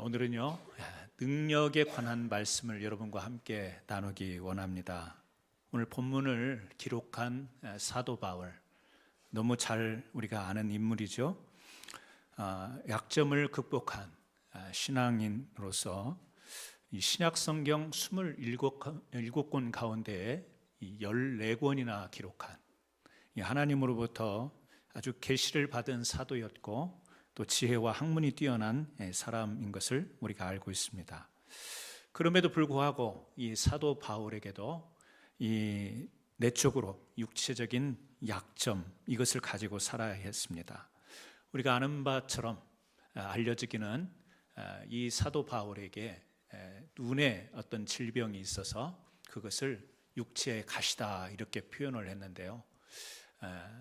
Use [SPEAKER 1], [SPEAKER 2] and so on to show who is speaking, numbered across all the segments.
[SPEAKER 1] 오늘은요, 능력에 관한 말씀을 여러분과 함께 나누기 원합니다. 오늘 본문을 기록한 사도 바울, 너무 잘 우리가 아는 인물이죠. 약점을 극복한 신앙인으로서 이 신약 성경 27권 가운데 14권이나 기록한 하나님으로부터 아주 계시를 받은 사도였고 또 지혜와 학문이 뛰어난 사람인 것을 우리가 알고 있습니다. 그럼에도 불구하고 이 사도 바울에게도 이 내적으로 육체적인 약점, 이것을 가지고 살아야 했습니다. 우리가 아는 바처럼 알려지기는 이 사도 바울에게 눈에 어떤 질병이 있어서 그것을 육체의 가시다 이렇게 표현을 했는데요.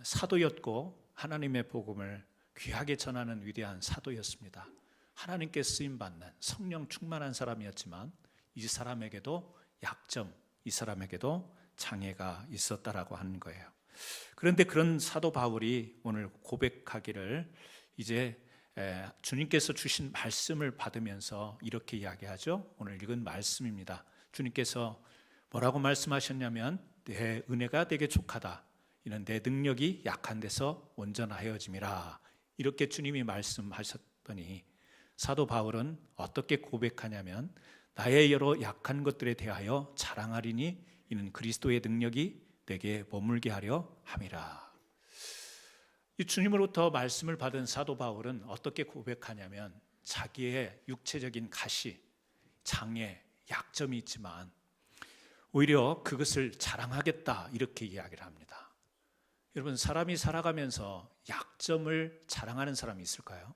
[SPEAKER 1] 사도였고 하나님의 복음을 귀하게 전하는 위대한 사도였습니다. 하나님께 쓰임받는 성령 충만한 사람이었지만 이 사람에게도 약점, 이 사람에게도 장애가 있었다라고 하는 거예요. 그런데 그런 사도 바울이 오늘 고백하기를 이제 주님께서 주신 말씀을 받으면서 이렇게 이야기하죠. 오늘 읽은 말씀입니다. 주님께서 뭐라고 말씀하셨냐면 내 은혜가 되게 족하다. 이는 내 능력이 약한 데서 온전하여짐이라. 이렇게 주님이 말씀하셨더니 사도 바울은 어떻게 고백하냐면 나의 여러 약한 것들에 대하여 자랑하리니 이는 그리스도의 능력이 내게 머물게 하려 함이라. 이 주님으로부터 말씀을 받은 사도 바울은 어떻게 고백하냐면 자기의 육체적인 가시, 장애, 약점이 있지만 오히려 그것을 자랑하겠다 이렇게 이야기를 합니다. 여러분, 사람이 살아가면서 약점을 자랑하는 사람이 있을까요?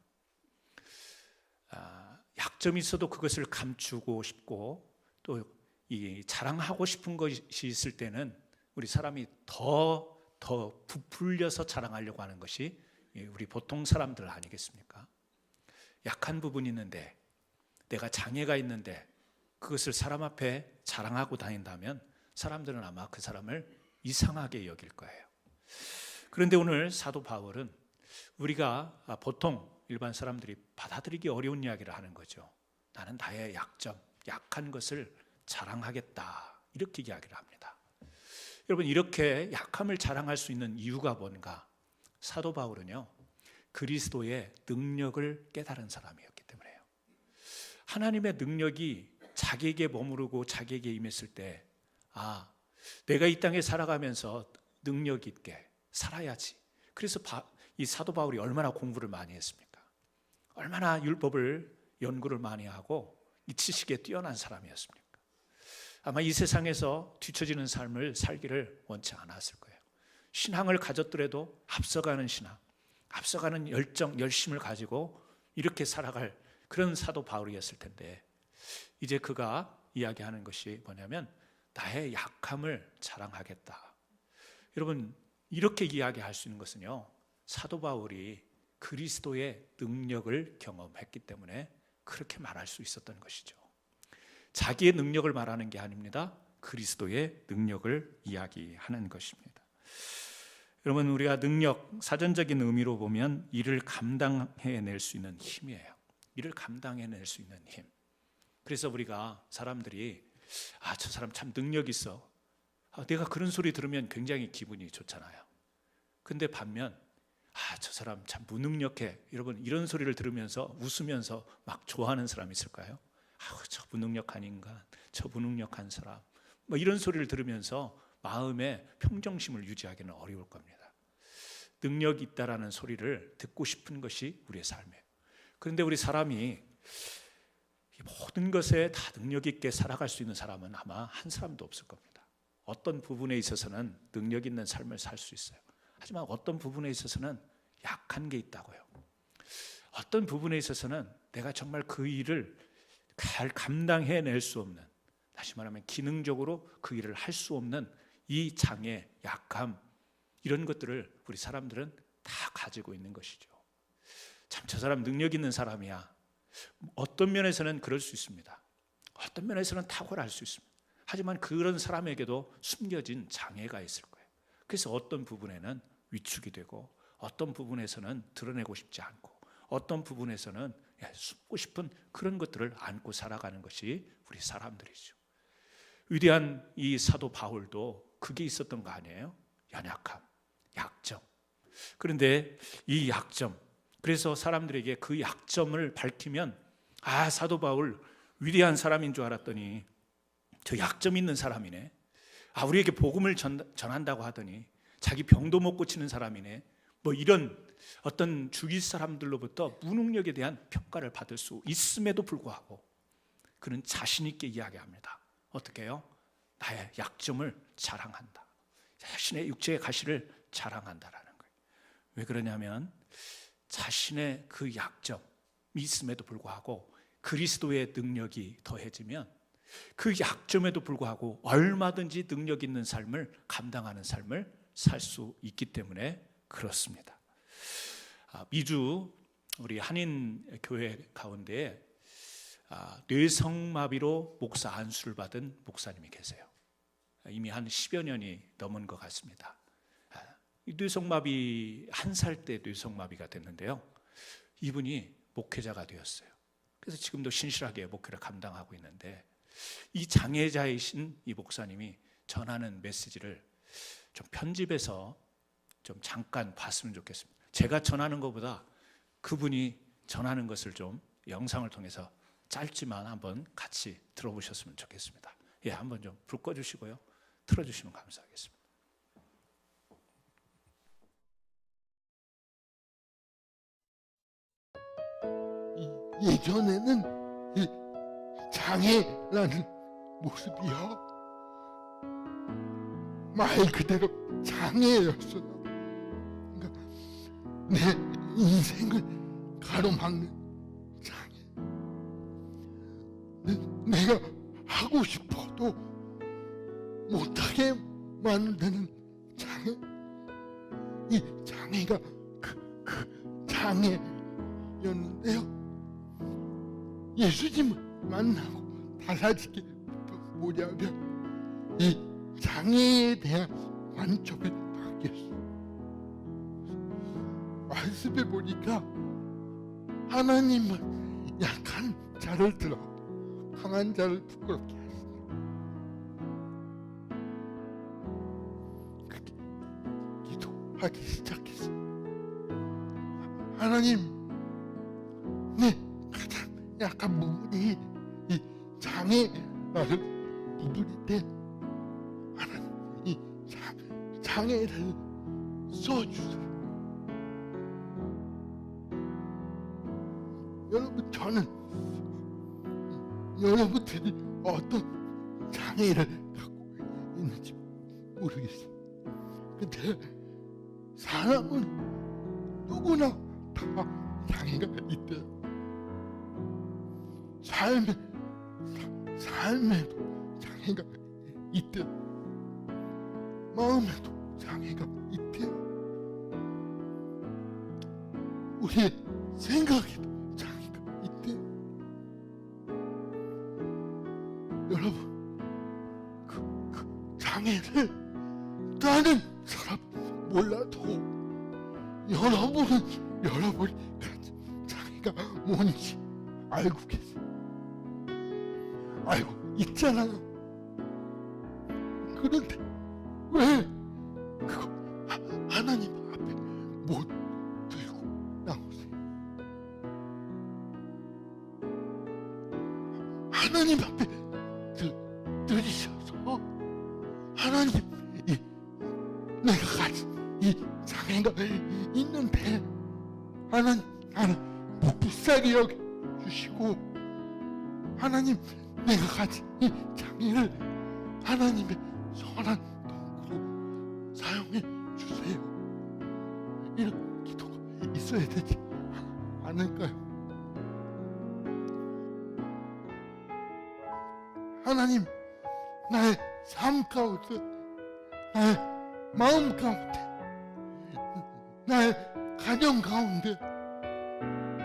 [SPEAKER 1] 약점이 있어도 그것을 감추고 싶고 또 이 자랑하고 싶은 것이 있을 때는 우리 사람이 더 부풀려서 자랑하려고 하는 것이 우리 보통 사람들 아니겠습니까? 약한 부분이 있는데 내가 장애가 있는데 그것을 사람 앞에 자랑하고 다닌다면 사람들은 아마 그 사람을 이상하게 여길 거예요. 그런데 오늘 사도 바울은 우리가 보통 일반 사람들이 받아들이기 어려운 이야기를 하는 거죠. 나는 나의 약점, 약한 것을 자랑하겠다 이렇게 이야기를 합니다. 여러분, 이렇게 약함을 자랑할 수 있는 이유가 뭔가? 사도 바울은요, 그리스도의 능력을 깨달은 사람이었기 때문에요. 하나님의 능력이 자기에게 머무르고 자기에게 임했을 때 내가 이 땅에 살아가면서 능력 있게 살아야지. 그래서 이 사도 바울이 얼마나 공부를 많이 했습니까? 얼마나 율법을 연구를 많이 하고 이 지식에 뛰어난 사람이었습니까? 아마 이 세상에서 뒤처지는 삶을 살기를 원치 않았을 거예요. 신앙을 가졌더라도 앞서가는 신앙, 앞서가는 열정, 열심을 가지고 이렇게 살아갈 그런 사도 바울이었을 텐데 이제 그가 이야기하는 것이 뭐냐면 나의 약함을 자랑하겠다. 여러분, 이렇게 이야기할 수 있는 것은요, 사도 바울이 그리스도의 능력을 경험했기 때문에 그렇게 말할 수 있었던 것이죠. 자기의 능력을 말하는 게 아닙니다. 그리스도의 능력을 이야기하는 것입니다. 여러분, 우리가 능력, 사전적인 의미로 보면 일을 감당해낼 수 있는 힘이에요. 일을 감당해낼 수 있는 힘. 그래서 우리가 사람들이 저 사람 참 능력 있어. 내가 그런 소리 들으면 굉장히 기분이 좋잖아요. 근데 반면 저 사람 참 무능력해. 여러분, 이런 소리를 들으면서 웃으면서 막 좋아하는 사람 있을까요? 저 무능력한 인간, 저 무능력한 사람, 이런 소리를 들으면서 마음의 평정심을 유지하기는 어려울 겁니다. 능력이 있다라는 소리를 듣고 싶은 것이 우리의 삶이에요. 그런데 우리 사람이 모든 것에 다 능력 있게 살아갈 수 있는 사람은 아마 한 사람도 없을 겁니다. 어떤 부분에 있어서는 능력 있는 삶을 살 수 있어요. 하지만 어떤 부분에 있어서는 약한 게 있다고요. 어떤 부분에 있어서는 내가 정말 그 일을 잘 감당해낼 수 없는, 다시 말하면 기능적으로 그 일을 할 수 없는 이 장애, 약함, 이런 것들을 우리 사람들은 다 가지고 있는 것이죠. 참 저 사람 능력 있는 사람이야. 어떤 면에서는 그럴 수 있습니다. 어떤 면에서는 탁월할 수 있습니다. 하지만 그런 사람에게도 숨겨진 장애가 있을 거예요. 그래서 어떤 부분에는 위축이 되고 어떤 부분에서는 드러내고 싶지 않고 어떤 부분에서는 숨고 싶은 그런 것들을 안고 살아가는 것이 우리 사람들이죠. 위대한 이 사도 바울도 그게 있었던 거 아니에요? 연약함, 약점. 그런데 이 약점, 그래서 사람들에게 그 약점을 밝히면 사도 바울 위대한 사람인 줄 알았더니 저 약점 있는 사람이네. 우리에게 복음을 전한다고 하더니 자기 병도 못 고치는 사람이네. 뭐 이런 어떤 주위 사람들로부터 무능력에 대한 평가를 받을 수 있음에도 불구하고 그는 자신 있게 이야기합니다. 어떻게 해요? 나의 약점을 자랑한다. 자신의 육체의 가시를 자랑한다라는 거예요. 왜 그러냐면 자신의 그 약점이 있음에도 불구하고 그리스도의 능력이 더해지면 그 약점에도 불구하고 얼마든지 능력 있는 삶을 감당하는 삶을 살 수 있기 때문에 그렇습니다. 미주 우리 한인 교회 가운데 뇌성마비로 목사 안수를 받은 목사님이 계세요. 이미 한 10여 년이 넘은 것 같습니다. 이 뇌성마비 한 살 때 뇌성마비가 됐는데요. 이분이 목회자가 되었어요. 그래서 지금도 신실하게 목회를 감당하고 있는데 이 장애자이신 이 목사님이 전하는 메시지를 좀 편집해서 좀 잠깐 봤으면 좋겠습니다. 제가 전하는 것보다 그분이 전하는 것을 좀 영상을 통해서 짧지만 한번 같이 들어보셨으면 좋겠습니다. 한번 좀 불 꺼주시고요. 틀어주시면 감사하겠습니다.
[SPEAKER 2] 예전에는 이 장애라는 모습이요, 말 그대로 장애였어요. 그러니까 내 인생을 가로막는 장애. 내가 하고 싶어도 못하게 만드는 장애. 이 장애가 그 장애였는데요. 예수님을 만나고 달라진 게 뭐냐면 이 장애에 대한 관점을 바뀌었어요. 말씀해 보니까 하나님은 약한 자를 들어 강한 자를 부끄럽게 하시고, 그렇게 기도하기 시작했어요. 하나님, 내 가장 약한 부분이 이 장애라는 부분인데 하나님, 이 장애를 써주세요. 여러분, 저는 여러분들이 어떤 장애를 갖고 있는지 모르겠어요. 근데 사람은 누구나 다 장애가 있대요. 삶에도 장애가 있대요. 마음에도 장애가 있대요. 우리의 생각에도 장애가 있대요. 여러분, 그 장애를 다른 사람 몰라도 여러분이 가진 장애가 뭔지 알고 계세요. 알고 있잖아요. 그런데 왜 그거 하나님 앞에 못 들고 나오세요? 하나님 앞에 들이셔서 하나님, 내가 가진 이 장애가 있는데 하나님, 나는 묵묵하게 여겨주시고, 하나님, 내가 가진 이 장애를 하나님의 선한 도구로 사용해 주세요. 이런 기도가 있어야 되지 않을까요? 하나님, 나의 삶 가운데, 나의 마음 가운데, 나의 가정 가운데,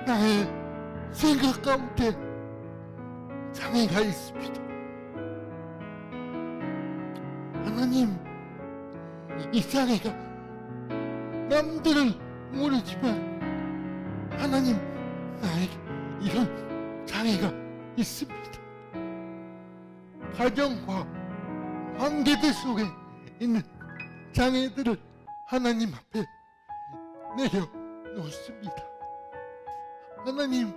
[SPEAKER 2] 나의 생각 가운데 장애가 있습니다. 하나님, 이 장애가 남들은 모르지만 하나님, 나에게 이런 장애가 있습니다. 가정과 관계들 속에 있는 장애들을 하나님 앞에 내려놓습니다. 하나님,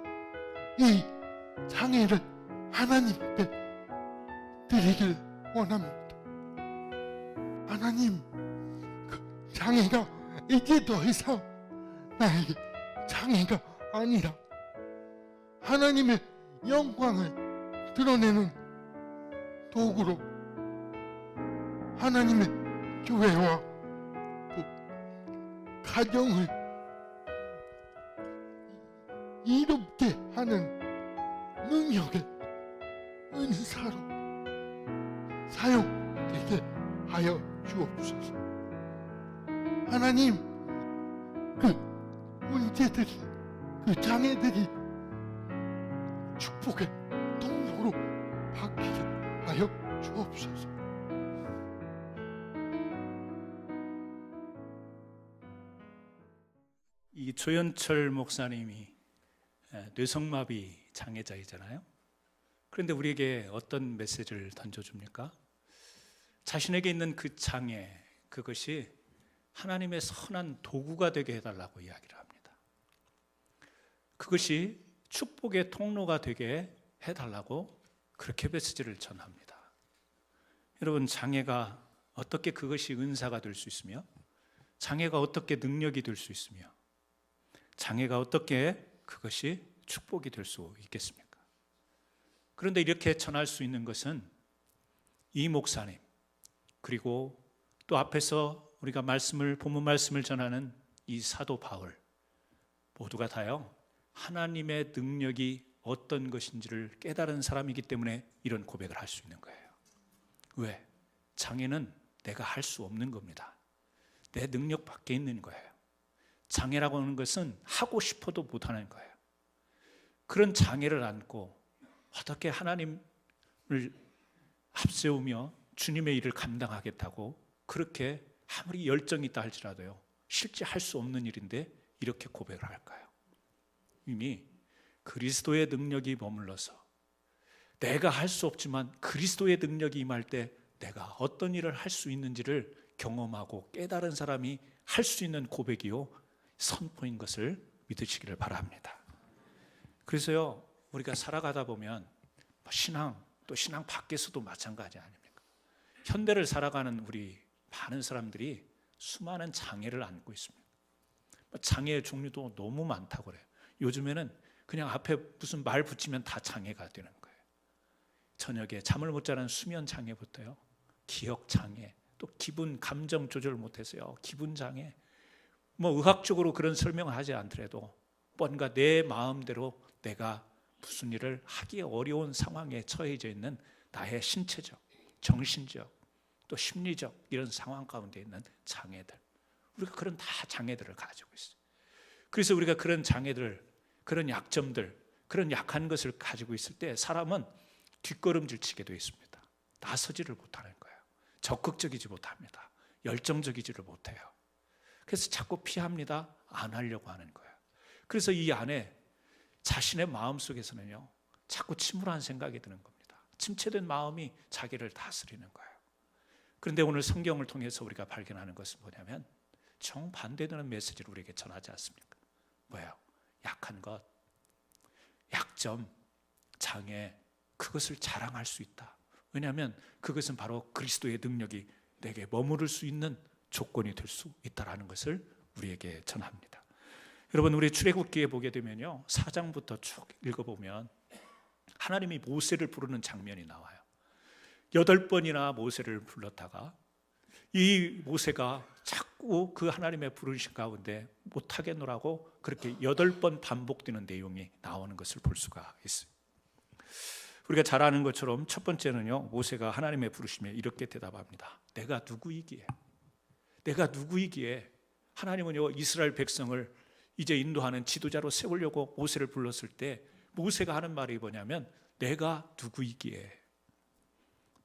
[SPEAKER 2] 이 장애를 하나님 앞에 드리길 원합니다. 하나님, 그 장애가 이제 더 이상 나에게 장애가 아니라 하나님의 영광을 드러내는 도구로 하나님의 교회와 또 가정을 이롭게 하는 능력의 은사로 사용되게 하여 주옵소서. 하나님, 그 문제들이, 그 장애들이 축복의 통로로 바뀌게 하여 주옵소서.
[SPEAKER 1] 이 조현철 목사님이 뇌성마비 장애자이잖아요. 그런데 우리에게 어떤 메시지를 던져줍니까? 자신에게 있는 그 장애, 그것이 하나님의 선한 도구가 되게 해달라고 이야기를 합니다. 그것이 축복의 통로가 되게 해달라고 그렇게 메시지를 전합니다. 여러분, 장애가 어떻게 그것이 은사가 될 수 있으며, 장애가 어떻게 능력이 될 수 있으며, 장애가 어떻게 그것이 축복이 될 수 있겠습니까? 그런데 이렇게 전할 수 있는 것은 이 목사님, 그리고 또 앞에서 우리가 본문 말씀을 전하는 이 사도 바울, 모두가 다요, 하나님의 능력이 어떤 것인지를 깨달은 사람이기 때문에 이런 고백을 할 수 있는 거예요. 왜? 장애는 내가 할 수 없는 겁니다. 내 능력 밖에 있는 거예요. 장애라고 하는 것은 하고 싶어도 못하는 거예요. 그런 장애를 안고 어떻게 하나님을 앞세우며 주님의 일을 감당하겠다고 그렇게 아무리 열정이 있다 할지라도요, 실제 할 수 없는 일인데 이렇게 고백을 할까요? 이미 그리스도의 능력이 머물러서 내가 할 수 없지만 그리스도의 능력이 임할 때 내가 어떤 일을 할 수 있는지를 경험하고 깨달은 사람이 할 수 있는 고백이요, 선포인 것을 믿으시기를 바랍니다. 그래서요, 우리가 살아가다 보면 신앙, 또 신앙 밖에서도 마찬가지 아닙니까? 현대를 살아가는 우리 많은 사람들이 수많은 장애를 안고 있습니다. 장애의 종류도 너무 많다고 그래요. 요즘에는 그냥 앞에 무슨 말 붙이면 다 장애가 되는 거예요. 저녁에 잠을 못 자는 수면 장애부터요, 기억 장애, 또 기분, 감정 조절 못해서요, 기분 장애. 뭐 의학적으로 그런 설명을 하지 않더라도 뭔가 내 마음대로 내가 무슨 일을 하기 어려운 상황에 처해져 있는 나의 신체적, 정신적, 또 심리적 이런 상황 가운데 있는 장애들, 우리가 그런 다 장애들을 가지고 있어요. 그래서 우리가 그런 장애들, 그런 약점들, 그런 약한 것을 가지고 있을 때 사람은 뒷걸음질 치게 되어 있습니다. 나서지를 못하는 거예요. 적극적이지 못합니다. 열정적이지를 못해요. 그래서 자꾸 피합니다. 안 하려고 하는 거예요. 그래서 이 안에 자신의 마음 속에서는요, 자꾸 침울한 생각이 드는 겁니다. 침체된 마음이 자기를 다스리는 거예요. 그런데 오늘 성경을 통해서 우리가 발견하는 것은 뭐냐면 정반대되는 메시지를 우리에게 전하지 않습니까? 뭐예요? 약한 것, 약점, 장애, 그것을 자랑할 수 있다. 왜냐하면 그것은 바로 그리스도의 능력이 내게 머무를 수 있는 조건이 될 수 있다는 것을 우리에게 전합니다. 여러분, 우리 출애굽기에 보게 되면요, 4장부터 쭉 읽어보면 하나님이 모세를 부르는 장면이 나와요. 8번이나 모세를 불렀다가 이 모세가 자꾸 그 하나님의 부르신 가운데 못하겠노라고 그렇게 8번 반복되는 내용이 나오는 것을 볼 수가 있어요. 우리가 잘 아는 것처럼 첫 번째는요, 모세가 하나님의 부르심에 이렇게 대답합니다. 내가 누구이기에? 내가 누구이기에? 하나님은요, 이스라엘 백성을 이제 인도하는 지도자로 세우려고 모세를 불렀을 때 모세가 하는 말이 뭐냐면 내가 누구이기에.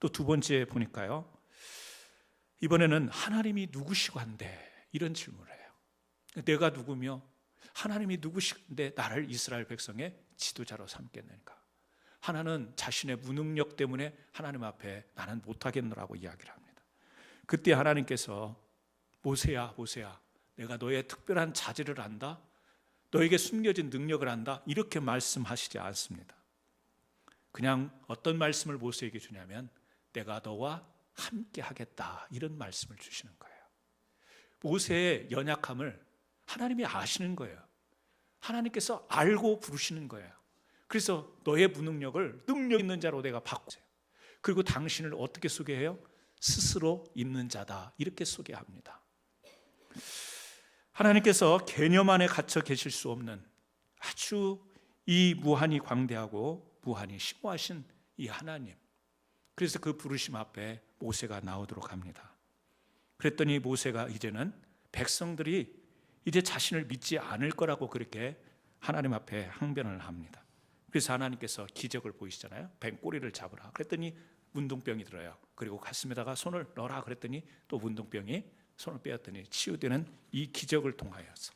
[SPEAKER 1] 또 두 번째 보니까요, 이번에는 하나님이 누구시고 한데 이런 질문을 해요. 내가 누구며 하나님이 누구신데 나를 이스라엘 백성의 지도자로 삼겠는가? 하나는 자신의 무능력 때문에 하나님 앞에 나는 못하겠노라고 이야기를 합니다. 그때 하나님께서 모세야, 모세야, 내가 너의 특별한 자질을 안다, 너에게 숨겨진 능력을 안다, 이렇게 말씀하시지 않습니다. 그냥 어떤 말씀을 모세에게 주냐면 내가 너와 함께 하겠다, 이런 말씀을 주시는 거예요. 모세의 연약함을 하나님이 아시는 거예요. 하나님께서 알고 부르시는 거예요. 그래서 너의 무능력을 능력 있는 자로 내가 바꾸세요. 그리고 당신을 어떻게 소개해요? 스스로 있는 자다, 이렇게 소개합니다. 하나님께서 개념 안에 갇혀 계실 수 없는 아주 이 무한히 광대하고 무한히 심오하신 이 하나님, 그래서 그 부르심 앞에 모세가 나오도록 합니다. 그랬더니 모세가 이제는 백성들이 이제 자신을 믿지 않을 거라고 그렇게 하나님 앞에 항변을 합니다. 그래서 하나님께서 기적을 보이시잖아요. 뱀 꼬리를 잡으라 그랬더니 문둥병이 들어요. 그리고 가슴에다가 손을 넣어라 그랬더니 또 문둥병이 손을 빼었더니 치유되는 이 기적을 통하여서,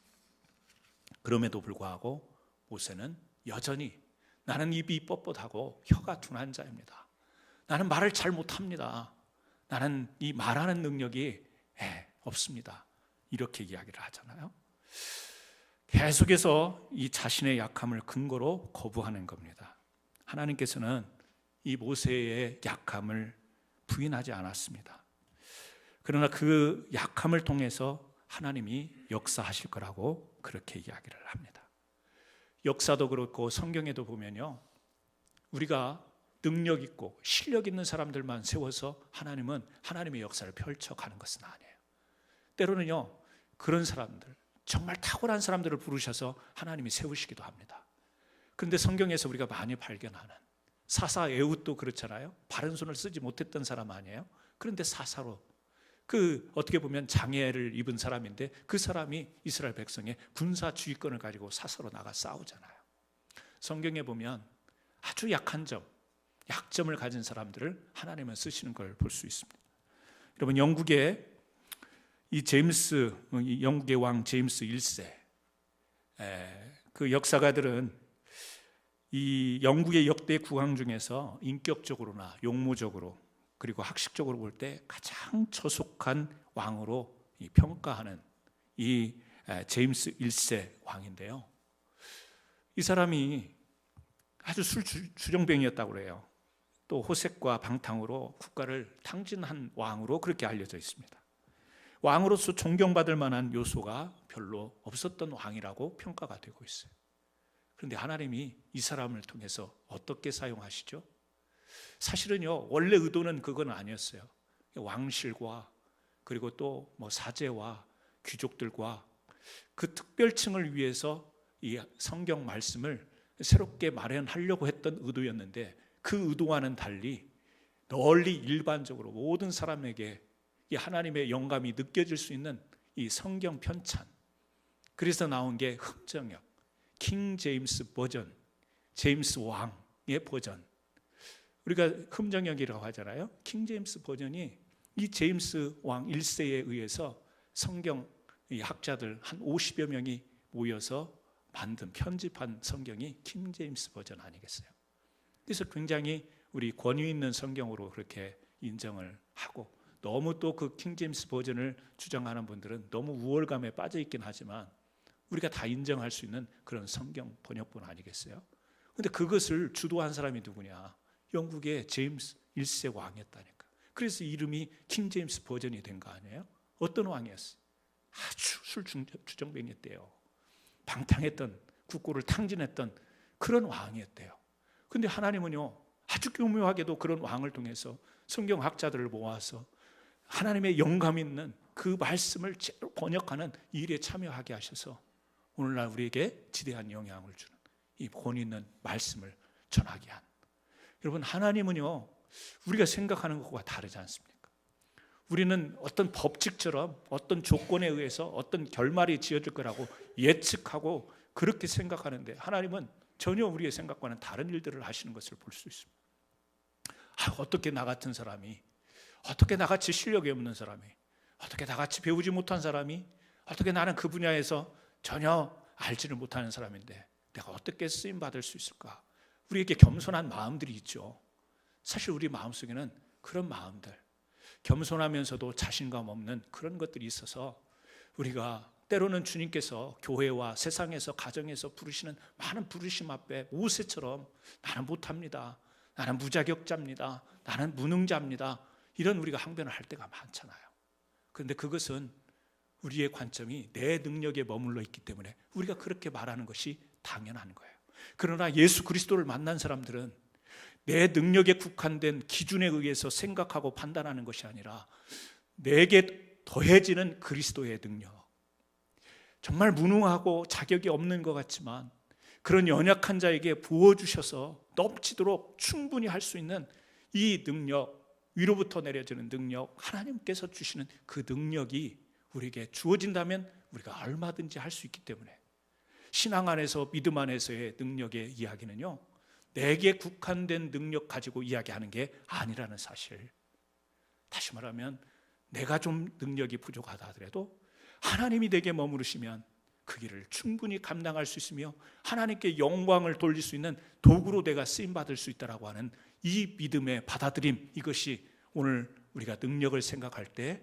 [SPEAKER 1] 그럼에도 불구하고 모세는 여전히 나는 입이 뻣뻣하고 혀가 둔한 자입니다. 나는 말을 잘 못합니다. 나는 이 말하는 능력이 없습니다. 이렇게 이야기를 하잖아요. 계속해서 이 자신의 약함을 근거로 거부하는 겁니다. 하나님께서는 이 모세의 약함을 부인하지 않았습니다. 그러나 그 약함을 통해서 하나님이 역사하실 거라고 그렇게 이야기를 합니다. 역사도 그렇고 성경에도 보면요, 우리가 능력 있고 실력 있는 사람들만 세워서 하나님은 하나님의 역사를 펼쳐가는 것은 아니에요. 때로는요, 그런 사람들, 정말 탁월한 사람들을 부르셔서 하나님이 세우시기도 합니다. 그런데 성경에서 우리가 많이 발견하는 사사 에훗도 그렇잖아요. 바른 손을 쓰지 못했던 사람 아니에요. 그런데 사사로, 그 어떻게 보면 장애를 입은 사람인데 그 사람이 이스라엘 백성의 군사 주의권을 가지고 사사로 나가 싸우잖아요. 성경에 보면 아주 약한 점, 약점을 가진 사람들을 하나님은 쓰시는 걸 볼 수 있습니다. 여러분, 영국의 영국의 왕 제임스 1세, 그 역사가들은 이 영국의 역대 국왕 중에서 인격적으로나 용모적으로 그리고 학식적으로 볼 때 가장 저속한 왕으로 평가하는 이 제임스 1세 왕인데요, 이 사람이 아주 술주정뱅이였다고 그래요. 또 호색과 방탕으로 국가를 탕진한 왕으로 그렇게 알려져 있습니다. 왕으로서 존경받을 만한 요소가 별로 없었던 왕이라고 평가가 되고 있어요. 그런데 하나님이 이 사람을 통해서 어떻게 사용하시죠? 사실은요, 원래 의도는 그건 아니었어요. 왕실과 그리고 또 사제와 귀족들과 그 특별층을 위해서 이 성경 말씀을 새롭게 마련하려고 했던 의도였는데, 그 의도와는 달리 널리 일반적으로 모든 사람에게 이 하나님의 영감이 느껴질 수 있는 이 성경 편찬, 그래서 나온 게 흠정역, 킹 제임스 버전, 제임스 왕의 버전, 우리가 흠정역이라고 하잖아요. 킹 제임스 버전이 이 제임스 왕 1세에 의해서 성경 학자들 한 50여 명이 모여서 만든 편집한 성경이 킹 제임스 버전 아니겠어요? 그래서 굉장히 우리 권위 있는 성경으로 그렇게 인정을 하고, 너무 또 그 킹 제임스 버전을 주장하는 분들은 너무 우월감에 빠져 있긴 하지만 우리가 다 인정할 수 있는 그런 성경 번역본 아니겠어요? 그런데 그것을 주도한 사람이 누구냐? 영국의 제임스 1세 왕이었다니까. 그래서 이름이 킹 제임스 버전이 된 거 아니에요? 어떤 왕이었어요? 아주 술주정뱅이였대요. 방탕했던, 국고를 탕진했던 그런 왕이었대요. 그런데 하나님은요, 아주 교묘하게도 그런 왕을 통해서 성경학자들을 모아서 하나님의 영감 있는 그 말씀을 번역하는 일에 참여하게 하셔서 오늘날 우리에게 지대한 영향을 주는 이 권 있는 말씀을 전하게 한, 여러분, 하나님은요, 우리가 생각하는 것과 다르지 않습니까? 우리는 어떤 법칙처럼 어떤 조건에 의해서 어떤 결말이 지어질 거라고 예측하고 그렇게 생각하는데, 하나님은 전혀 우리의 생각과는 다른 일들을 하시는 것을 볼 수 있습니다. 어떻게 나 같은 사람이, 어떻게 나같이 실력이 없는 사람이, 어떻게 나같이 배우지 못한 사람이, 어떻게 나는 그 분야에서 전혀 알지를 못하는 사람인데 내가 어떻게 쓰임 받을 수 있을까? 우리에게 겸손한 마음들이 있죠. 사실 우리 마음속에는 그런 마음들, 겸손하면서도 자신감 없는 그런 것들이 있어서 우리가 때로는 주님께서 교회와 세상에서 가정에서 부르시는 많은 부르심 앞에 모세처럼 나는 못합니다, 나는 무자격자입니다, 나는 무능자입니다, 이런 우리가 항변을 할 때가 많잖아요. 그런데 그것은 우리의 관점이 내 능력에 머물러 있기 때문에 우리가 그렇게 말하는 것이 당연한 거예요. 그러나 예수 그리스도를 만난 사람들은 내 능력에 국한된 기준에 의해서 생각하고 판단하는 것이 아니라 내게 더해지는 그리스도의 능력, 정말 무능하고 자격이 없는 것 같지만 그런 연약한 자에게 부어주셔서 넘치도록 충분히 할 수 있는 이 능력, 위로부터 내려지는 능력, 하나님께서 주시는 그 능력이 우리에게 주어진다면 우리가 얼마든지 할 수 있기 때문에 신앙 안에서, 믿음 안에서의 능력의 이야기는요, 내게 국한된 능력 가지고 이야기하는 게 아니라는 사실. 다시 말하면 내가 좀 능력이 부족하다 하더라도 하나님이 내게 머무르시면 그 길을 충분히 감당할 수 있으며 하나님께 영광을 돌릴 수 있는 도구로 내가 쓰임받을 수 있다라고 하는 이 믿음의 받아들임, 이것이 오늘 우리가 능력을 생각할 때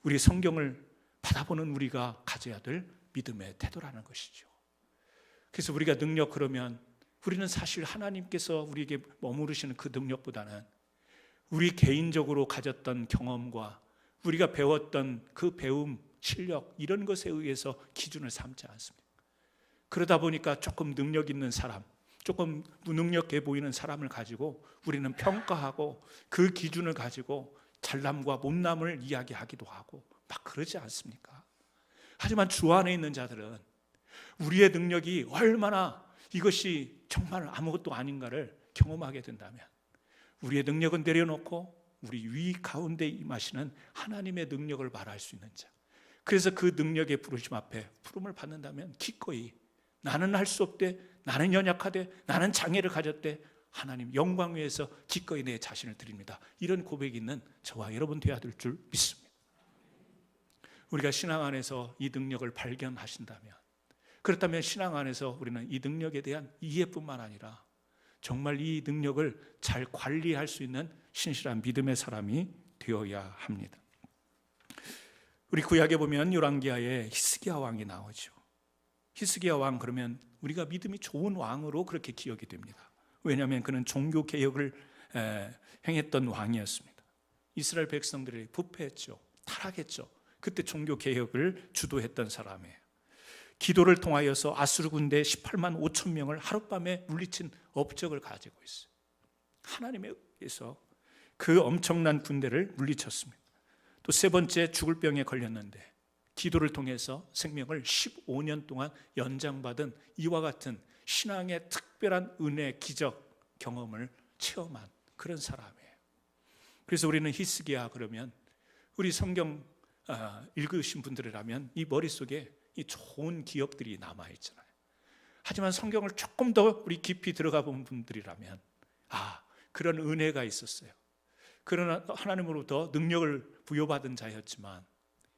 [SPEAKER 1] 우리 성경을 받아보는 우리가 가져야 될 믿음의 태도라는 것이죠. 그래서 우리가 능력, 그러면 우리는 사실 하나님께서 우리에게 머무르시는 그 능력보다는 우리 개인적으로 가졌던 경험과 우리가 배웠던 그 배움, 실력, 이런 것에 의해서 기준을 삼지 않습니다. 그러다 보니까 조금 능력 있는 사람, 조금 무능력해 보이는 사람을 가지고 우리는 평가하고 그 기준을 가지고 잘남과 못남을 이야기하기도 하고 막 그러지 않습니까? 하지만 주 안에 있는 자들은 우리의 능력이 얼마나 이것이 정말 아무것도 아닌가를 경험하게 된다면 우리의 능력은 내려놓고 우리 위 가운데 임하시는 하나님의 능력을 말할 수 있는 자, 그래서 그 능력의 부르심 앞에 부름을 받는다면 기꺼이 나는 할 수 없대, 나는 연약하대, 나는 장애를 가졌대, 하나님 영광 위에서 기꺼이 내 자신을 드립니다, 이런 고백이 있는 저와 여러분 되어야 될 줄 믿습니다. 우리가 신앙 안에서 이 능력을 발견하신다면, 그렇다면 신앙 안에서 우리는 이 능력에 대한 이해뿐만 아니라 정말 이 능력을 잘 관리할 수 있는 신실한 믿음의 사람이 되어야 합니다. 우리 구약에 보면 열왕기하에 히스기야 왕이 나오죠. 히스기야 왕, 그러면 우리가 믿음이 좋은 왕으로 그렇게 기억이 됩니다. 왜냐하면 그는 종교 개혁을 행했던 왕이었습니다. 이스라엘 백성들이 부패했죠, 타락했죠. 그때 종교 개혁을 주도했던 사람이에요. 기도를 통하여서 아수르 군대 18만 5천 명을 하룻밤에 물리친 업적을 가지고 있어요. 하나님에 의해서 그 엄청난 군대를 물리쳤습니다. 또 세 번째, 죽을 병에 걸렸는데 기도를 통해서 생명을 15년 동안 연장받은 이와 같은 신앙의 특별한 은혜, 기적 경험을 체험한 그런 사람이에요. 그래서 우리는 히스기야 그러면 우리 성경 읽으신 분들이라면 이 머릿속에 이 좋은 기억들이 남아있잖아요. 하지만 성경을 조금 더 우리 깊이 들어가 본 분들이라면 그런 은혜가 있었어요. 그러나 하나님으로부터 능력을 부여받은 자였지만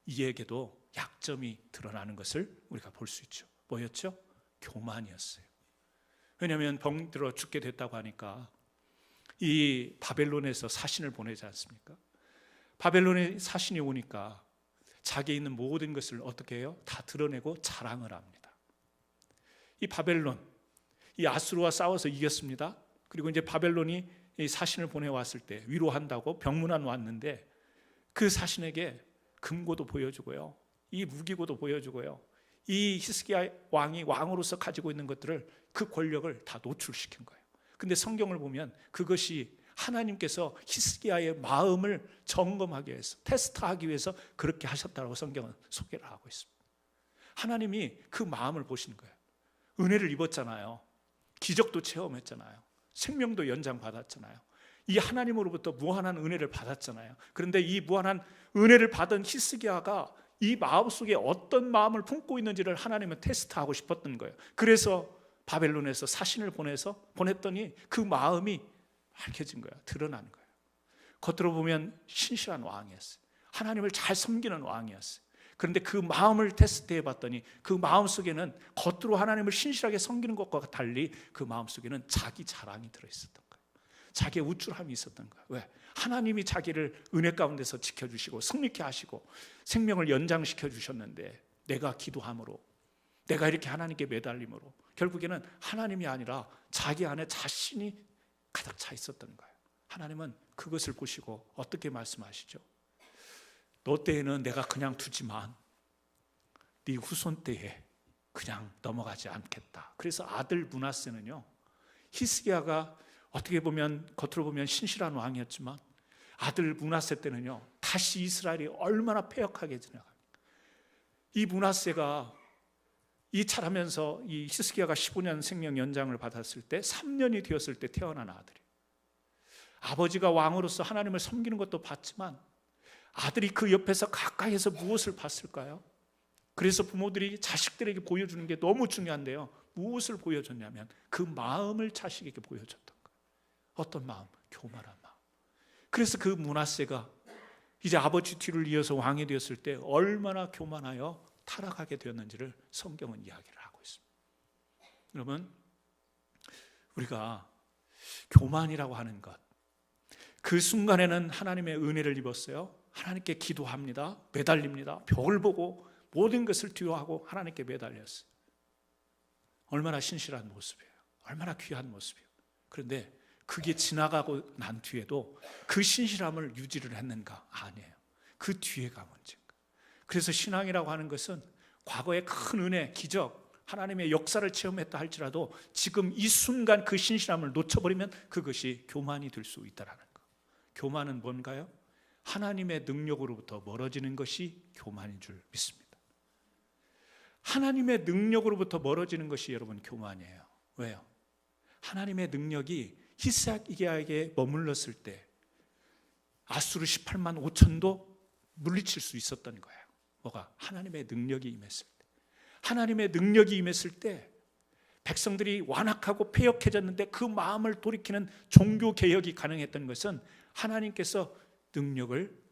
[SPEAKER 1] 이에게도 약점이 드러나는 것을 우리가 볼 수 있죠. 뭐였죠? 교만이었어요. 왜냐하면 병들어 죽게 됐다고 하니까 이 바벨론에서 사신을 보내지 않습니까? 바벨론에 사신이 오니까 자기에 있는 모든 것을 어떻게 해요? 다 드러내고 자랑을 합니다. 이 바벨론, 이 아수르와 싸워서 이겼습니다. 그리고 이제 바벨론이 이 사신을 보내왔을 때 위로한다고 병문안 왔는데 그 사신에게 금고도 보여주고요, 이 무기고도 보여주고요, 이 히스기야 왕이 왕으로서 가지고 있는 것들을, 그 권력을 다 노출시킨 거예요. 근데 성경을 보면 그것이 하나님께서 히스기야의 마음을 점검하기 위해서, 테스트하기 위해서 그렇게 하셨다고 성경은 소개를 하고 있습니다. 하나님이 그 마음을 보시는 거예요. 은혜를 입었잖아요. 기적도 체험했잖아요. 생명도 연장받았잖아요. 이 하나님으로부터 무한한 은혜를 받았잖아요. 그런데 이 무한한 은혜를 받은 히스기야가 이 마음속에 어떤 마음을 품고 있는지를 하나님은 테스트하고 싶었던 거예요. 그래서 바벨론에서 사신을 보냈더니 그 마음이 밝혀진 거예요. 드러난 거예요. 겉으로 보면 신실한 왕이었어요. 하나님을 잘 섬기는 왕이었어요. 그런데 그 마음을 테스트해 봤더니 그 마음 속에는 겉으로 하나님을 신실하게 섬기는 것과 달리 그 마음 속에는 자기 자랑이 들어있었던 거예요. 자기의 우쭐함이 있었던 거예요. 왜? 하나님이 자기를 은혜 가운데서 지켜주시고 승리케 하시고 생명을 연장시켜 주셨는데 내가 기도함으로, 내가 이렇게 하나님께 매달림으로 결국에는 하나님이 아니라 자기 안에 자신이 가득 차 있었던 거예요. 하나님은 그것을 보시고 어떻게 말씀하시죠? 너 때에는 내가 그냥 두지만 네 후손 때에 그냥 넘어가지 않겠다. 그래서 아들 므낫세는요, 히스기야가 어떻게 보면 겉으로 보면 신실한 왕이었지만 아들 므낫세 때는요 다시 이스라엘이 얼마나 패역하게 지나갑니까? 이 므낫세가 이 잘하면서 이 히스기야가 15년 생명 연장을 받았을 때 3년이 되었을 때 태어난 아들이, 아버지가 왕으로서 하나님을 섬기는 것도 봤지만 아들이 그 옆에서 가까이에서 무엇을 봤을까요? 그래서 부모들이 자식들에게 보여주는 게 너무 중요한데요, 무엇을 보여줬냐면 그 마음을 자식에게 보여줬던 거예요. 어떤 마음? 교만한 마음. 그래서 그 므낫세가 이제 아버지 뒤를 이어서 왕이 되었을 때 얼마나 교만하여 타락하게 되었는지를 성경은 이야기를 하고 있습니다. 여러분, 우리가 교만이라고 하는 것, 그 순간에는 하나님의 은혜를 입었어요. 하나님께 기도합니다. 매달립니다. 벽을 보고 모든 것을 뒤로하고 하나님께 매달렸어요. 얼마나 신실한 모습이에요. 얼마나 귀한 모습이에요. 그런데 그게 지나가고 난 뒤에도 그 신실함을 유지를 했는가? 아니에요. 그 뒤에가 문제인가? 그래서 신앙이라고 하는 것은 과거의 큰 은혜, 기적, 하나님의 역사를 체험했다 할지라도 지금 이 순간 그 신실함을 놓쳐버리면 그것이 교만이 될 수 있다는 거. 교만은 뭔가요? 하나님의 능력으로부터 멀어지는 것이 교만인 줄 믿습니다. 하나님의 능력으로부터 멀어지는 것이 여러분 교만이에요. 왜요? 하나님의 능력이 히스기야에게 머물렀을 때 아수르 18만 5천도 물리칠 수 있었던 거예요. 뭐가? 하나님의 능력이 임했을 때. 하나님의 능력이 임했을 때 백성들이 완악하고 패역해졌는데 그 마음을 돌이키는 종교개혁이 가능했던 것은 하나님께서 능력을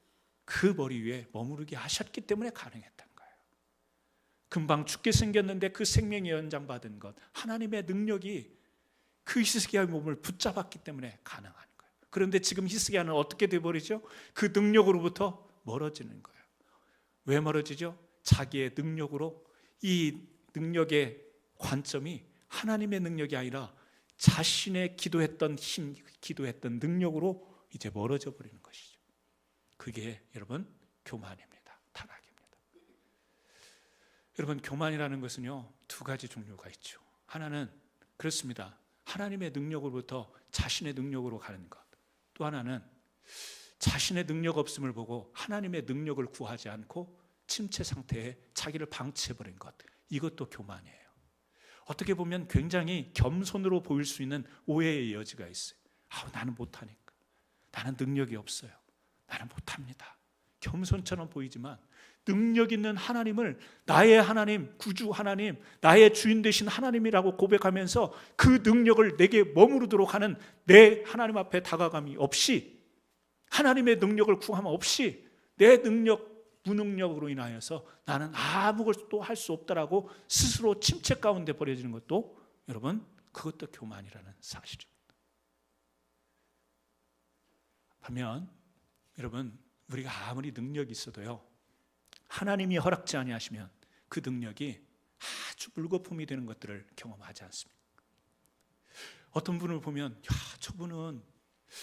[SPEAKER 1] 그 머리 위에 머무르게 하셨기 때문에 가능했던 거예요. 금방 죽게 생겼는데 그 생명의 연장받은 것, 하나님의 능력이 그 히스기야의 몸을 붙잡았기 때문에 가능한 거예요. 그런데 지금 히스기야는 어떻게 되어버리죠? 그 능력으로부터 멀어지는 거예요. 왜 멀어지죠? 자기의 능력으로, 이 능력의 관점이 하나님의 능력이 아니라 자신의 기도했던 힘, 기도했던 능력으로 이제 멀어져 버리는 것이죠. 그게 여러분 교만입니다. 타락입니다. 여러분, 교만이라는 것은요 두 가지 종류가 있죠. 하나는 그렇습니다. 하나님의 능력으로부터 자신의 능력으로 가는 것. 또 하나는 자신의 능력 없음을 보고 하나님의 능력을 구하지 않고 침체 상태에 자기를 방치해버린 것. 이것도 교만이에요. 어떻게 보면 굉장히 겸손으로 보일 수 있는 오해의 여지가 있어요. 나는 못하니까. 나는 능력이 없어요. 나는 못합니다. 겸손처럼 보이지만 능력 있는 하나님을 나의 하나님, 구주 하나님, 나의 주인 되신 하나님이라고 고백하면서 그 능력을 내게 머무르도록 하는 내 하나님 앞에 다가감이 없이, 하나님의 능력을 구함 없이 내 능력, 무능력으로 인하여서 나는 아무것도 할 수 없다라고 스스로 침체 가운데 버려지는 것도 여러분 그것도 교만이라는 사실입니다. 반면 여러분, 우리가 아무리 능력이 있어도요 하나님이 허락지 아니하시면 그 능력이 아주 물거품이 되는 것들을 경험하지 않습니다. 어떤 분을 보면 저분은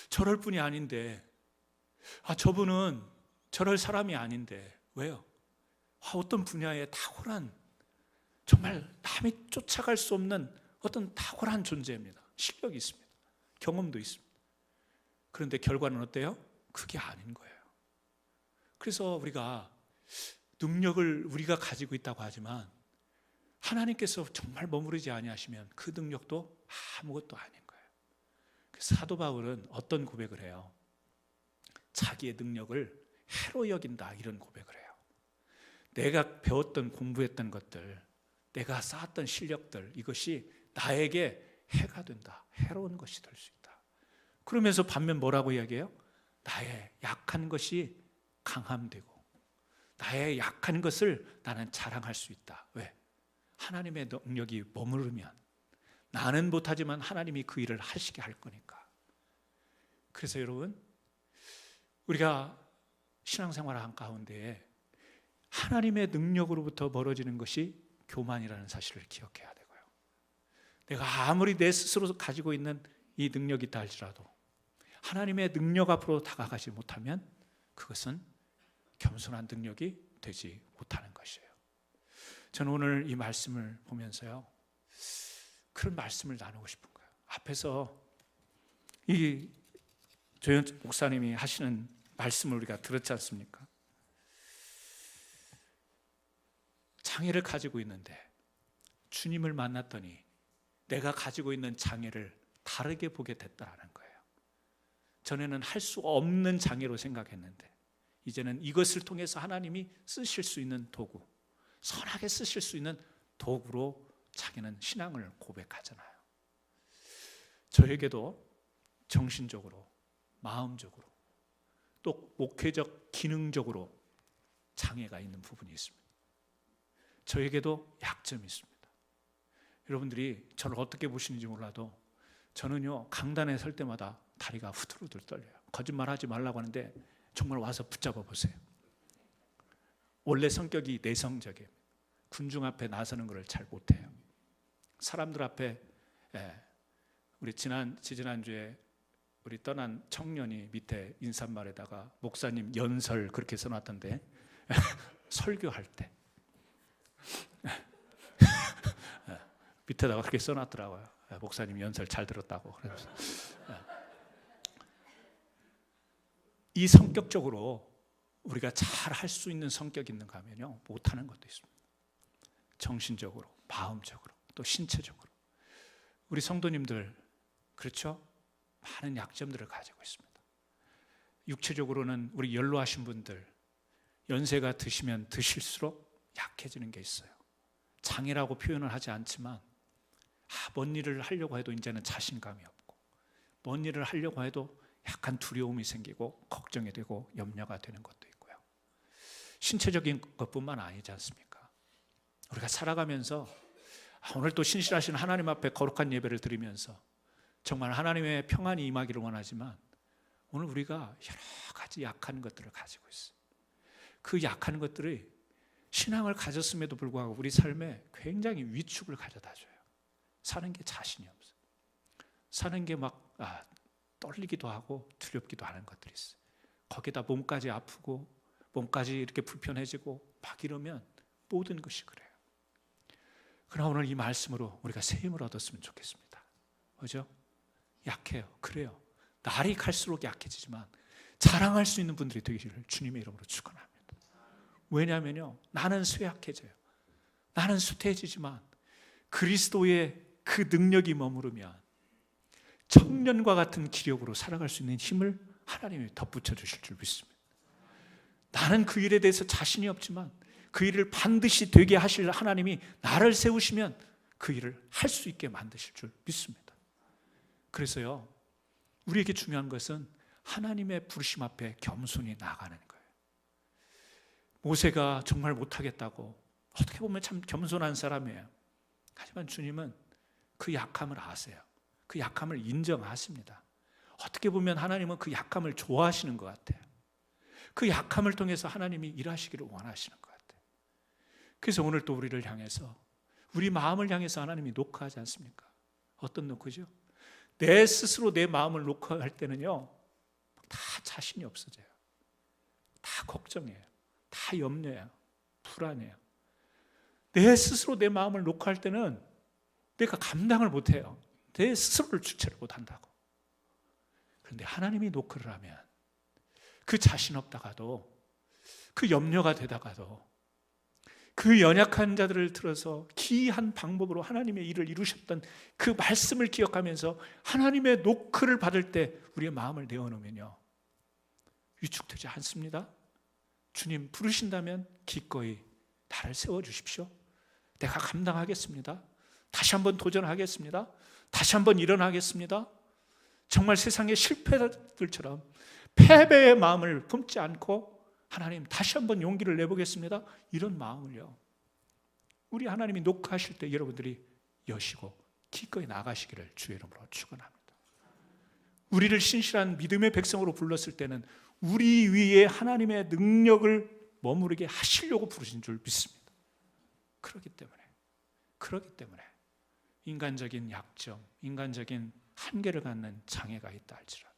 [SPEAKER 1] 저럴 분이 아닌데, 저분은 저럴 사람이 아닌데. 왜요? 어떤 분야에 탁월한, 정말 남이 쫓아갈 수 없는 어떤 탁월한 존재입니다. 실력이 있습니다. 경험도 있습니다. 그런데 결과는 어때요? 그게 아닌 거예요. 그래서 우리가 능력을 우리가 가지고 있다고 하지만 하나님께서 정말 머무르지 아니하시면 그 능력도 아무것도 아닌 거예요. 그래서 사도 바울은 어떤 고백을 해요? 자기의 능력을 해로 여긴다, 이런 고백을 해요. 내가 배웠던, 공부했던 것들, 내가 쌓았던 실력들, 이것이 나에게 해가 된다, 해로운 것이 될 수 있다. 그러면서 반면 뭐라고 이야기해요? 나의 약한 것이 강함되고 나의 약한 것을 나는 자랑할 수 있다. 왜? 하나님의 능력이 머무르면 나는 못하지만 하나님이 그 일을 하시게 할 거니까. 그래서 여러분, 우리가 신앙생활을 한 가운데 하나님의 능력으로부터 멀어지는 것이 교만이라는 사실을 기억해야 되고요. 내가 아무리 내 스스로 가지고 있는 이 능력이 있다 할지라도 하나님의 능력 앞으로 다가가지 못하면 그것은 겸손한 능력이 되지 못하는 것이에요. 저는 오늘 이 말씀을 보면서요, 그런 말씀을 나누고 싶은 거예요. 앞에서 이 조현 목사님이 하시는 말씀을 우리가 들었지 않습니까? 장애를 가지고 있는데 주님을 만났더니 내가 가지고 있는 장애를 다르게 보게 됐다는 거예요. 전에는 할 수 없는 장애로 생각했는데 이제는 이것을 통해서 하나님이 쓰실 수 있는 도구, 선하게 쓰실 수 있는 도구로 자기는 신앙을 고백하잖아요. 저에게도 정신적으로, 마음적으로, 또 목회적, 기능적으로 장애가 있는 부분이 있습니다. 저에게도 약점이 있습니다. 여러분들이 저를 어떻게 보시는지 몰라도 저는요, 강단에 설 때마다 다리가 후들후들 떨려요. 거짓말하지 말라고 하는데 정말 와서 붙잡아 보세요. 원래 성격이 내성적이에요. 군중 앞에 나서는 걸 잘 못해요. 사람들 앞에, 우리 지지난주에 우리 떠난 청년이 밑에 인사말에다가 목사님 연설 그렇게 써놨던데 설교할 때 밑에다가 그렇게 써놨더라고요. 목사님 연설 잘 들었다고. 그래서 이 성격적으로 우리가 잘 할 수 있는 성격이 있는가 하면요, 못하는 것도 있습니다. 정신적으로, 마음적으로, 또 신체적으로. 우리 성도님들, 그렇죠? 많은 약점들을 가지고 있습니다. 육체적으로는 우리 연로하신 분들, 연세가 드시면 드실수록 약해지는 게 있어요. 장애라고 표현을 하지 않지만 먼 일을 하려고 해도 이제는 자신감이 없고, 먼 일을 하려고 해도 약간 두려움이 생기고 걱정이 되고 염려가 되는 것도 있고요. 신체적인 것뿐만 아니지 않습니까? 우리가 살아가면서 오늘 또 신실하신 하나님 앞에 거룩한 예배를 드리면서 정말 하나님의 평안이 임하기를 원하지만 오늘 우리가 여러 가지 약한 것들을 가지고 있어요. 그 약한 것들이 신앙을 가졌음에도 불구하고 우리 삶에 굉장히 위축을 가져다 줘요. 사는 게 자신이 없어요. 사는 게 막 떨리기도 하고 두렵기도 하는 것들이 있어요. 거기다 몸까지 아프고 몸까지 이렇게 불편해지고 막 이러면 모든 것이 그래요. 그러나 오늘 이 말씀으로 우리가 새 힘을 얻었으면 좋겠습니다. 그죠? 약해요. 그래요. 날이 갈수록 약해지지만 자랑할 수 있는 분들이 되기를 주님의 이름으로 축원합니다. 왜냐하면요, 나는 쇠약해져요. 나는 쇠퇴해지지만 그리스도의 그 능력이 머무르면 청년과 같은 기력으로 살아갈 수 있는 힘을 하나님이 덧붙여 주실 줄 믿습니다. 나는 그 일에 대해서 자신이 없지만 그 일을 반드시 되게 하실 하나님이 나를 세우시면 그 일을 할 수 있게 만드실 줄 믿습니다. 그래서요, 우리에게 중요한 것은 하나님의 부르심 앞에 겸손히 나가는 거예요. 모세가 정말 못하겠다고 어떻게 보면 참 겸손한 사람이에요. 하지만 주님은 그 약함을 아세요. 그 약함을 인정하십니다. 어떻게 보면 하나님은 그 약함을 좋아하시는 것 같아요. 그 약함을 통해서 하나님이 일하시기를 원하시는 것 같아요. 그래서 오늘 또 우리를 향해서, 우리 마음을 향해서 하나님이 녹화하지 않습니까? 어떤 녹화죠? 내 스스로 내 마음을 녹화할 때는요, 다 자신이 없어져요. 다 걱정해요. 다 염려해요. 불안해요. 내 스스로 내 마음을 녹화할 때는 내가 감당을 못해요. 내 스스로를 주체를 못한다고. 그런데 하나님이 노크를 하면 그 자신 없다가도, 그 염려가 되다가도, 그 연약한 자들을 들어서 기이한 방법으로 하나님의 일을 이루셨던 그 말씀을 기억하면서 하나님의 노크를 받을 때 우리의 마음을 내어놓으면요, 위축되지 않습니다. 주님 부르신다면 기꺼이 나를 세워주십시오. 내가 감당하겠습니다. 다시 한번 도전하겠습니다. 다시 한번 일어나겠습니다. 정말 세상의 실패들처럼 패배의 마음을 품지 않고 하나님 다시 한번 용기를 내보겠습니다. 이런 마음을요. 우리 하나님이 녹화하실 때 여러분들이 여시고 기꺼이 나가시기를 주의 이름으로 축원합니다. 우리를 신실한 믿음의 백성으로 불렀을 때는 우리 위에 하나님의 능력을 머무르게 하시려고 부르신 줄 믿습니다. 그렇기 때문에 인간적인 약점, 인간적인 한계를 갖는 장애가 있다 할지라도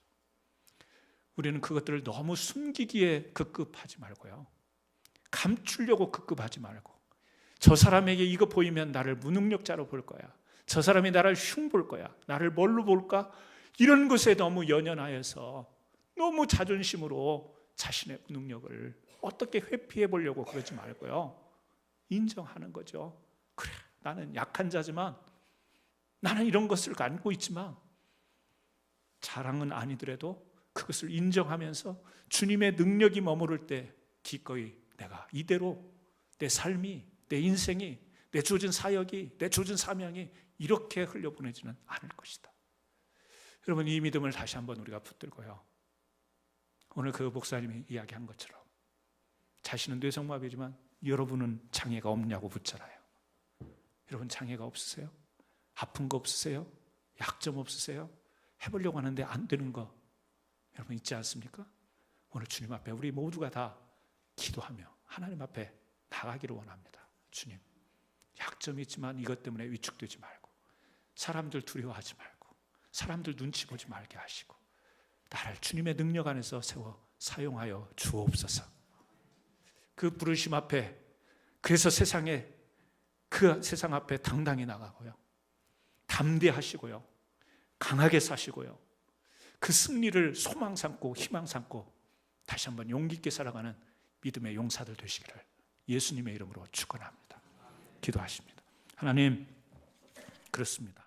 [SPEAKER 1] 우리는 그것들을 너무 숨기기에 급급하지 말고요. 감추려고 급급하지 말고, 저 사람에게 이거 보이면 나를 무능력자로 볼 거야, 저 사람이 나를 흉볼 거야, 나를 뭘로 볼까, 이런 것에 너무 연연하여서 너무 자존심으로 자신의 무능력을 어떻게 회피해 보려고 그러지 말고요. 인정하는 거죠. 그래, 나는 약한 자지만, 나는 이런 것을 안고 있지만, 자랑은 아니더라도 그것을 인정하면서 주님의 능력이 머무를 때 기꺼이 내가 이대로 내 삶이, 내 인생이, 내 주어진 사역이, 내 주어진 사명이 이렇게 흘려보내지는 않을 것이다. 여러분, 이 믿음을 다시 한번 우리가 붙들고요, 오늘 그 목사님이 이야기한 것처럼 자신은 뇌성마비지만 여러분은 장애가 없냐고 묻잖아요. 여러분 장애가 없으세요? 아픈 거 없으세요? 약점 없으세요? 해보려고 하는데 안 되는 거 여러분 있지 않습니까? 오늘 주님 앞에 우리 모두가 다 기도하며 하나님 앞에 나가기를 원합니다. 주님, 약점이 있지만 이것 때문에 위축되지 말고, 사람들 두려워하지 말고, 사람들 눈치 보지 말게 하시고, 나를 주님의 능력 안에서 세워 사용하여 주옵소서. 그 부르심 앞에, 그래서 그 세상 앞에 당당히 나가고요, 담대하시고요, 강하게 사시고요, 그 승리를 소망 삼고 희망 삼고 다시 한번 용기 있게 살아가는 믿음의 용사들 되시기를 예수님의 이름으로 축원합니다. 기도하십니다. 하나님, 그렇습니다.